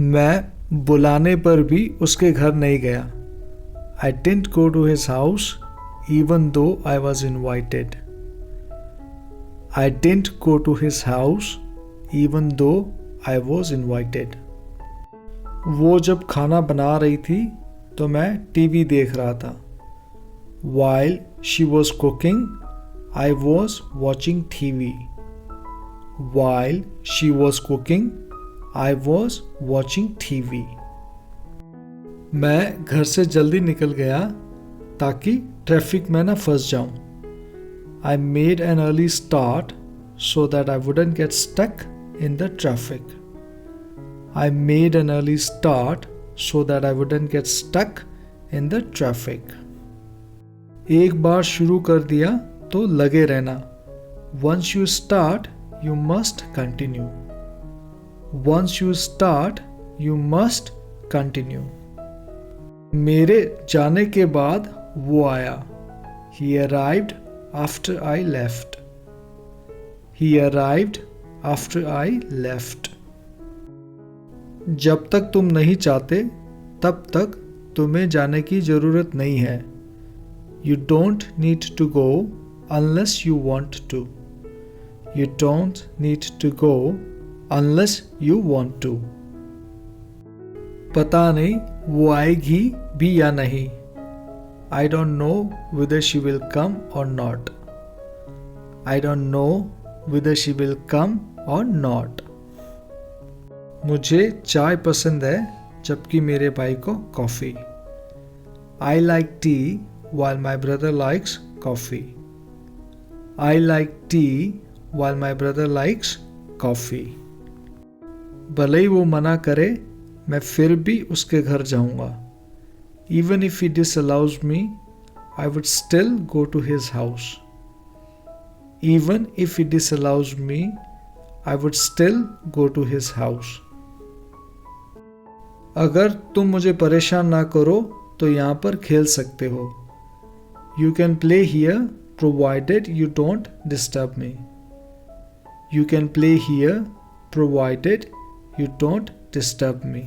मैं बुलाने पर भी उसके घर नहीं गया. I didn't go to his house even though I was invited. I didn't go to his house even though I was invited. वो जब खाना बना रही थी तो मैं टीवी देख रहा था. While she was cooking, I was watching TV. While she was cooking, I was watching TV. मैं घर से जल्दी निकल गया ताकि ट्रैफिक में ना फंस जाऊं. I made an early start so that I wouldn't get stuck in the traffic. I made an early start so that I wouldn't get stuck in the traffic. एक बार शुरू कर दिया तो लगे रहना. Once you start, you must continue. Once you start, you must continue. मेरे जाने के बाद वो आया. He arrived after I left. He arrived after I left. जब तक तुम नहीं चाहते तब तक तुम्हें जाने की ज़रूरत नहीं है. You don't need to go unless you want to. You don't need to go unless you want to. पता नहीं वो आएगी भी या नहीं. I don't know whether she will come or not. I don't know whether she will come or not. मुझे चाय पसंद है जबकि मेरे भाई को coffee. I like tea while my brother likes coffee. I like tea while my brother likes coffee. भले ही वो मना करे मैं फिर भी उसके घर जाऊंगा. Even if he disallows me, I would still go to his house. Even if he disallows me, I would still go to his house. अगर तुम मुझे परेशान ना करो तो यहाँ पर खेल सकते हो. You can play here provided you don't disturb me. You can play here provided you don't disturb me.